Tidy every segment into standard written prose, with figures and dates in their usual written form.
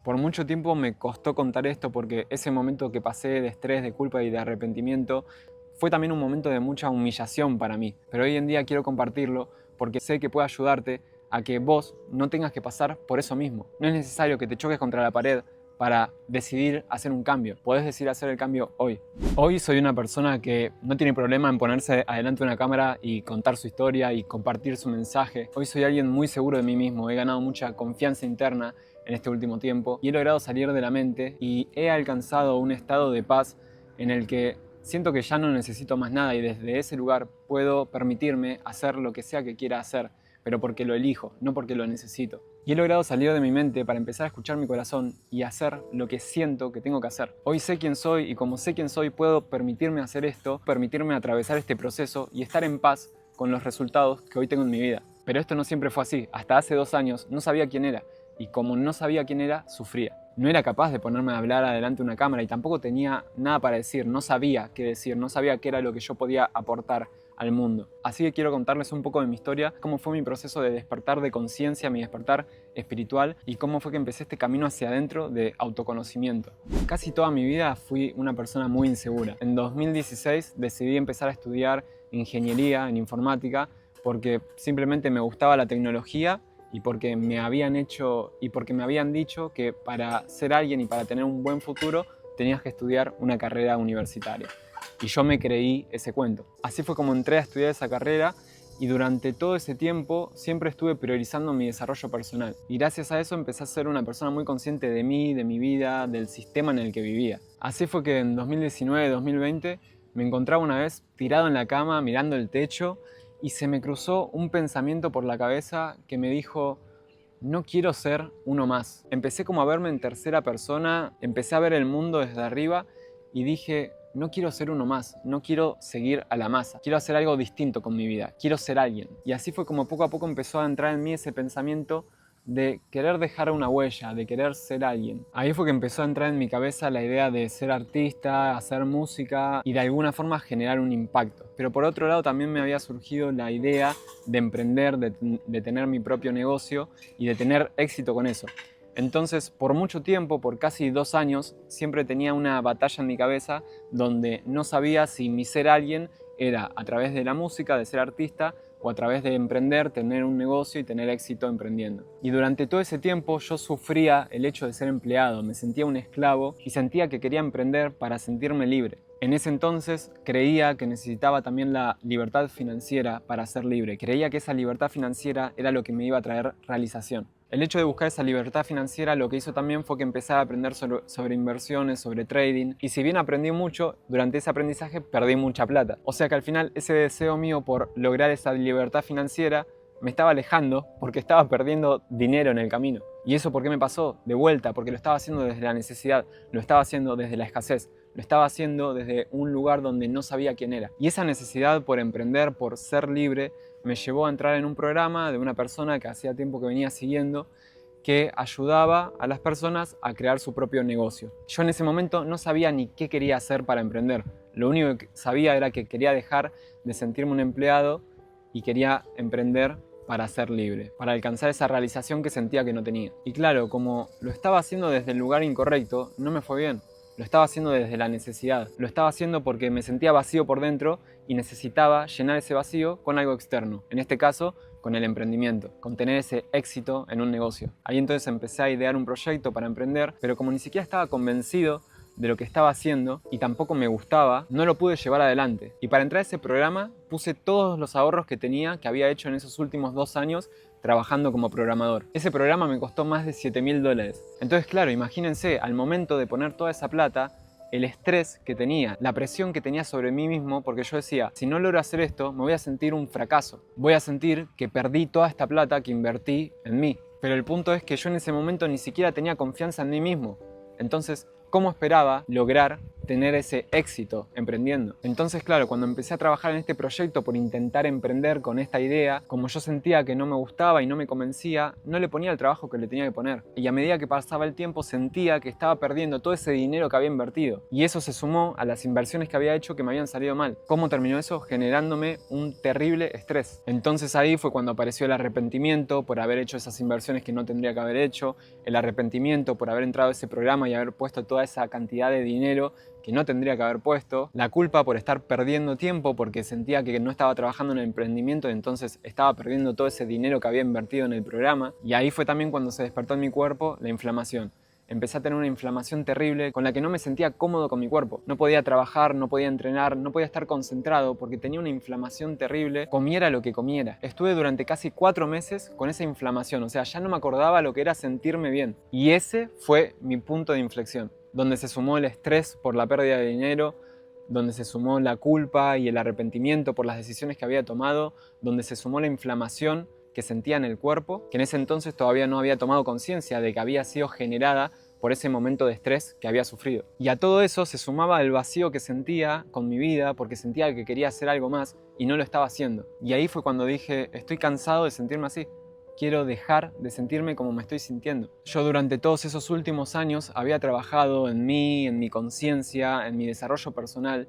Por mucho tiempo me costó contar esto porque ese momento que pasé de estrés, de culpa y de arrepentimiento fue también un momento de mucha humillación para mí. Pero hoy en día quiero compartirlo porque sé que puede ayudarte a que vos no tengas que pasar por eso mismo. No es necesario que te choques contra la pared para decidir hacer un cambio. Podés decidir hacer el cambio hoy. Hoy soy una persona que no tiene problema en ponerse adelante de una cámara y contar su historia y compartir su mensaje. Hoy soy alguien muy seguro de mí mismo. He ganado mucha confianza interna en este último tiempo y he logrado salir de la mente y he alcanzado un estado de paz en el que siento que ya no necesito más nada y desde ese lugar puedo permitirme hacer lo que sea que quiera hacer, pero porque lo elijo, no porque lo necesito. Y he logrado salir de mi mente para empezar a escuchar mi corazón y hacer lo que siento que tengo que hacer. Hoy sé quién soy y como sé quién soy puedo permitirme hacer esto, permitirme atravesar este proceso y estar en paz con los resultados que hoy tengo en mi vida. Pero esto no siempre fue así. Hasta hace 2 años no sabía quién era y como no sabía quién era, sufría. No era capaz de ponerme a hablar adelante de una cámara y tampoco tenía nada para decir, no sabía qué decir, no sabía qué era lo que yo podía aportar al mundo. Así que quiero contarles un poco de mi historia, cómo fue mi proceso de despertar de conciencia, mi despertar espiritual y cómo fue que empecé este camino hacia adentro de autoconocimiento. Casi toda mi vida fui una persona muy insegura. En 2016 decidí empezar a estudiar ingeniería en informática porque simplemente me gustaba la tecnología y porque me habían dicho que para ser alguien y para tener un buen futuro tenías que estudiar una carrera universitaria. Y yo me creí ese cuento. Así fue como entré a estudiar esa carrera y durante todo ese tiempo siempre estuve priorizando mi desarrollo personal. Y gracias a eso empecé a ser una persona muy consciente de mí, de mi vida, del sistema en el que vivía. Así fue que en 2019-2020 me encontraba una vez tirado en la cama mirando el techo y se me cruzó un pensamiento por la cabeza que me dijo: no quiero ser uno más. Empecé como a verme en tercera persona, empecé a ver el mundo desde arriba y dije: no quiero ser uno más, no quiero seguir a la masa, quiero hacer algo distinto con mi vida, quiero ser alguien. Y así fue como poco a poco empezó a entrar en mí ese pensamiento de querer dejar una huella, de querer ser alguien. Ahí fue que empezó a entrar en mi cabeza la idea de ser artista, hacer música y de alguna forma generar un impacto. Pero por otro lado también me había surgido la idea de emprender, de tener mi propio negocio y de tener éxito con eso. Entonces, por mucho tiempo, por casi 2 años, siempre tenía una batalla en mi cabeza donde no sabía si mi ser alguien era a través de la música, de ser artista, o a través de emprender, tener un negocio y tener éxito emprendiendo. Y durante todo ese tiempo yo sufría el hecho de ser empleado, me sentía un esclavo y sentía que quería emprender para sentirme libre. En ese entonces creía que necesitaba también la libertad financiera para ser libre. Creía que esa libertad financiera era lo que me iba a traer realización. El hecho de buscar esa libertad financiera lo que hizo también fue que empecé a aprender sobre inversiones, sobre trading. Y si bien aprendí mucho, durante ese aprendizaje perdí mucha plata. O sea que al final ese deseo mío por lograr esa libertad financiera me estaba alejando porque estaba perdiendo dinero en el camino. ¿Y eso por qué me pasó? De vuelta, porque lo estaba haciendo desde la necesidad, lo estaba haciendo desde la escasez, lo estaba haciendo desde un lugar donde no sabía quién era. Y esa necesidad por emprender, por ser libre, me llevó a entrar en un programa de una persona que hacía tiempo que venía siguiendo, que ayudaba a las personas a crear su propio negocio. Yo en ese momento no sabía ni qué quería hacer para emprender. Lo único que sabía era que quería dejar de sentirme un empleado y quería emprender para ser libre, para alcanzar esa realización que sentía que no tenía. Y claro, como lo estaba haciendo desde el lugar incorrecto, no me fue bien. Lo estaba haciendo desde la necesidad. Lo estaba haciendo porque me sentía vacío por dentro y necesitaba llenar ese vacío con algo externo. En este caso, con el emprendimiento, con tener ese éxito en un negocio. Ahí entonces empecé a idear un proyecto para emprender, pero como ni siquiera estaba convencido de lo que estaba haciendo y tampoco me gustaba, no lo pude llevar adelante. Y para entrar a ese programa puse todos los ahorros que tenía, que había hecho en esos últimos 2 años trabajando como programador. Ese programa me costó más de $7.000. Entonces, claro, imagínense, al momento de poner toda esa plata, el estrés que tenía, la presión que tenía sobre mí mismo, porque yo decía: si no logro hacer esto, me voy a sentir un fracaso. Voy a sentir que perdí toda esta plata que invertí en mí. Pero el punto es que yo en ese momento ni siquiera tenía confianza en mí mismo. Entonces, ¿cómo esperaba lograr tener ese éxito emprendiendo. Entonces, claro, cuando empecé a trabajar en este proyecto por intentar emprender con esta idea, como yo sentía que no me gustaba y no me convencía, no le ponía el trabajo que le tenía que poner. Y a medida que pasaba el tiempo sentía que estaba perdiendo todo ese dinero que había invertido. Y eso se sumó a las inversiones que había hecho que me habían salido mal. ¿Cómo terminó eso? Generándome un terrible estrés. Entonces ahí fue cuando apareció el arrepentimiento por haber hecho esas inversiones que no tendría que haber hecho, el arrepentimiento por haber entrado a ese programa y haber puesto toda esa cantidad de dinero que no tendría que haber puesto, la culpa por estar perdiendo tiempo porque sentía que no estaba trabajando en el emprendimiento y entonces estaba perdiendo todo ese dinero que había invertido en el programa. Y ahí fue también cuando se despertó en mi cuerpo la inflamación. Empecé a tener una inflamación terrible con la que no me sentía cómodo con mi cuerpo. No podía trabajar, no podía entrenar, no podía estar concentrado porque tenía una inflamación terrible, comiera lo que comiera. Estuve durante casi 4 meses con esa inflamación, o sea, ya no me acordaba lo que era sentirme bien. Y ese fue mi punto de inflexión, donde se sumó el estrés por la pérdida de dinero, donde se sumó la culpa y el arrepentimiento por las decisiones que había tomado, donde se sumó la inflamación que sentía en el cuerpo, que en ese entonces todavía no había tomado conciencia de que había sido generada por ese momento de estrés que había sufrido. Y a todo eso se sumaba el vacío que sentía con mi vida porque sentía que quería hacer algo más y no lo estaba haciendo. Y ahí fue cuando dije, estoy cansado de sentirme así. Quiero dejar de sentirme como me estoy sintiendo. Yo durante todos esos últimos años había trabajado en mí, en mi conciencia, en mi desarrollo personal,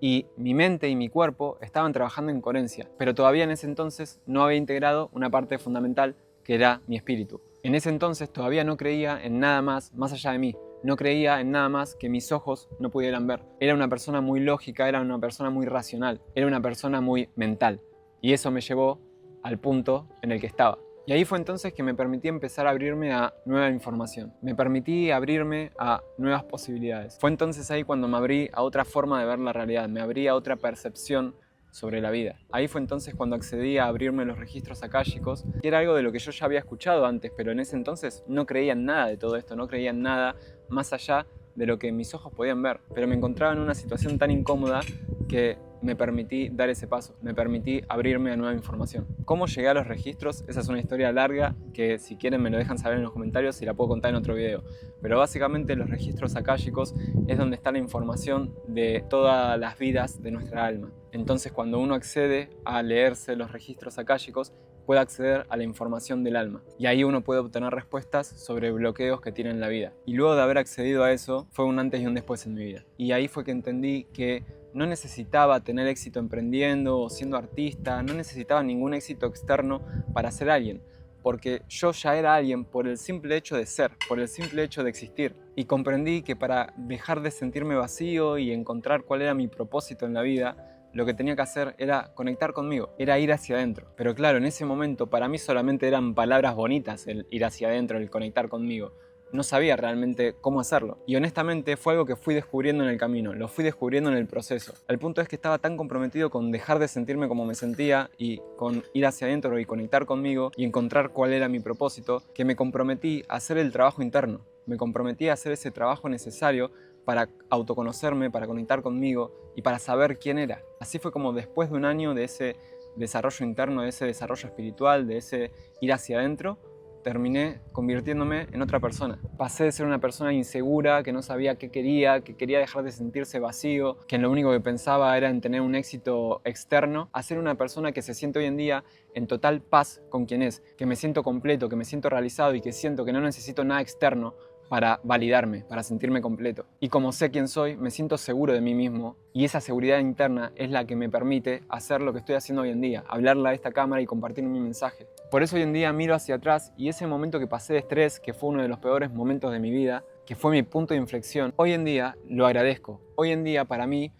y mi mente y mi cuerpo estaban trabajando en coherencia, pero todavía en ese entonces no había integrado una parte fundamental que era mi espíritu. En ese entonces todavía no creía en nada más allá de mí, no creía en nada más que mis ojos no pudieran ver. Era una persona muy lógica, era una persona muy racional, era una persona muy mental, y eso me llevó al punto en el que estaba. Y ahí fue entonces que me permití empezar a abrirme a nueva información. Me permití abrirme a nuevas posibilidades. Fue entonces ahí cuando me abrí a otra forma de ver la realidad, me abrí a otra percepción sobre la vida. Ahí fue entonces cuando accedí a abrirme los registros akáshicos, que era algo de lo que yo ya había escuchado antes, pero en ese entonces no creía en nada de todo esto, no creía en nada más allá de lo que mis ojos podían ver. Pero me encontraba en una situación tan incómoda que me permití dar ese paso, me permití abrirme a nueva información. ¿Cómo llegué a los registros? Esa es una historia larga que si quieren me lo dejan saber en los comentarios y la puedo contar en otro video. Pero básicamente los registros akáshicos es donde está la información de todas las vidas de nuestra alma. Entonces cuando uno accede a leerse los registros akáshicos, puede acceder a la información del alma. Y ahí uno puede obtener respuestas sobre bloqueos que tiene en la vida. Y luego de haber accedido a eso, fue un antes y un después en mi vida. Y ahí fue que entendí que no necesitaba tener éxito emprendiendo o siendo artista, no necesitaba ningún éxito externo para ser alguien, porque yo ya era alguien por el simple hecho de ser, por el simple hecho de existir. Y comprendí que para dejar de sentirme vacío y encontrar cuál era mi propósito en la vida, lo que tenía que hacer era conectar conmigo, era ir hacia adentro. Pero claro, en ese momento para mí solamente eran palabras bonitas el ir hacia adentro, el conectar conmigo. No sabía realmente cómo hacerlo. Y honestamente fue algo que fui descubriendo en el camino, lo fui descubriendo en el proceso. El punto es que estaba tan comprometido con dejar de sentirme como me sentía y con ir hacia adentro y conectar conmigo y encontrar cuál era mi propósito, que me comprometí a hacer el trabajo interno. Me comprometí a hacer ese trabajo necesario para autoconocerme, para conectar conmigo y para saber quién era. Así fue como después de un año de ese desarrollo interno, de ese desarrollo espiritual, de ese ir hacia adentro, terminé convirtiéndome en otra persona. Pasé de ser una persona insegura, que no sabía qué quería, que quería dejar de sentirse vacío, que lo único que pensaba era en tener un éxito externo, a ser una persona que se siente hoy en día en total paz con quien es, que me siento completo, que me siento realizado y que siento que no necesito nada externo para validarme, para sentirme completo. Y como sé quién soy, me siento seguro de mí mismo y esa seguridad interna es la que me permite hacer lo que estoy haciendo hoy en día, hablarle a esta cámara y compartir mi mensaje. Por eso hoy en día miro hacia atrás y ese momento que pasé de estrés, que fue uno de los peores momentos de mi vida, que fue mi punto de inflexión, hoy en día lo agradezco. Hoy en día para mí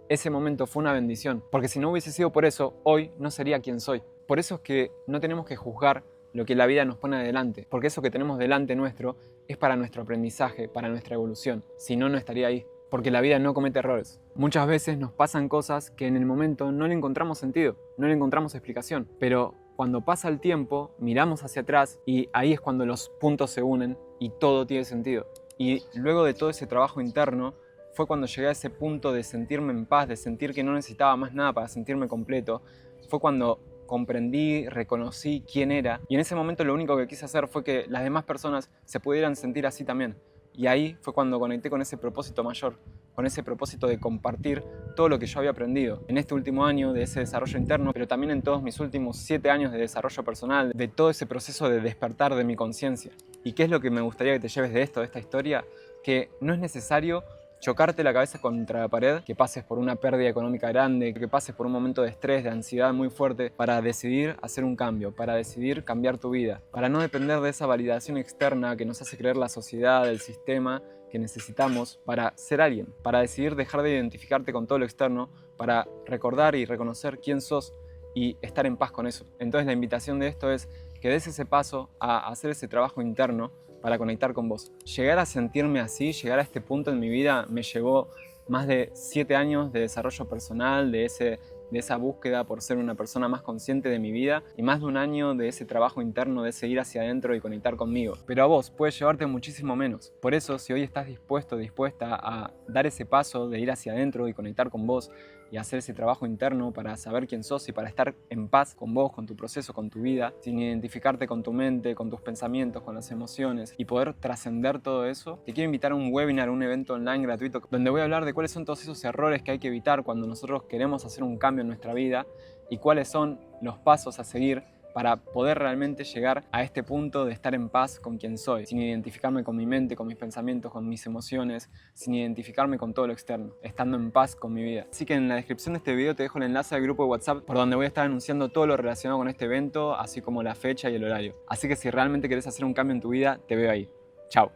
ese momento fue una bendición, porque si no hubiese sido por eso, hoy no sería quien soy. Por eso es que no tenemos que juzgar lo que la vida nos pone adelante, porque eso que tenemos delante nuestro es para nuestro aprendizaje, para nuestra evolución. Si no, no estaría ahí, porque la vida no comete errores. Muchas veces nos pasan cosas que en el momento no le encontramos sentido, no le encontramos explicación, pero cuando pasa el tiempo, miramos hacia atrás y ahí es cuando los puntos se unen y todo tiene sentido. Y luego de todo ese trabajo interno, fue cuando llegué a ese punto de sentirme en paz, de sentir que no necesitaba más nada para sentirme completo. Fue cuando comprendí, reconocí quién era y en ese momento lo único que quise hacer fue que las demás personas se pudieran sentir así también. Y ahí fue cuando conecté con ese propósito mayor, con ese propósito de compartir todo lo que yo había aprendido en este último año de ese desarrollo interno, pero también en todos mis últimos 7 años de desarrollo personal, de todo ese proceso de despertar de mi conciencia. ¿Y qué es lo que me gustaría que te lleves de esto, de esta historia? Que no es necesario chocarte la cabeza contra la pared, que pases por una pérdida económica grande, que pases por un momento de estrés, de ansiedad muy fuerte, para decidir hacer un cambio, para decidir cambiar tu vida, para no depender de esa validación externa que nos hace creer la sociedad, el sistema que necesitamos para ser alguien, para decidir dejar de identificarte con todo lo externo, para recordar y reconocer quién sos y estar en paz con eso. Entonces la invitación de esto es que des ese paso a hacer ese trabajo interno para conectar con vos. Llegar a sentirme así, llegar a este punto en mi vida me llevó más de 7 años de desarrollo personal, de esa búsqueda por ser una persona más consciente de mi vida y más de un año de ese trabajo interno, de seguir hacia adentro y conectar conmigo. Pero a vos puede llevarte muchísimo menos. Por eso, si hoy estás dispuesto, dispuesta a dar ese paso de ir hacia adentro y conectar con vos y hacer ese trabajo interno para saber quién sos y para estar en paz con vos, con tu proceso, con tu vida, sin identificarte con tu mente, con tus pensamientos, con las emociones y poder trascender todo eso, te quiero invitar a un webinar, un evento online gratuito donde voy a hablar de cuáles son todos esos errores que hay que evitar cuando nosotros queremos hacer un cambio en nuestra vida y cuáles son los pasos a seguir para poder realmente llegar a este punto de estar en paz con quien soy, sin identificarme con mi mente, con mis pensamientos, con mis emociones, sin identificarme con todo lo externo, estando en paz con mi vida. Así que en la descripción de este video te dejo el enlace al grupo de WhatsApp por donde voy a estar anunciando todo lo relacionado con este evento, así como la fecha y el horario. Así que si realmente querés hacer un cambio en tu vida, te veo ahí. Chao.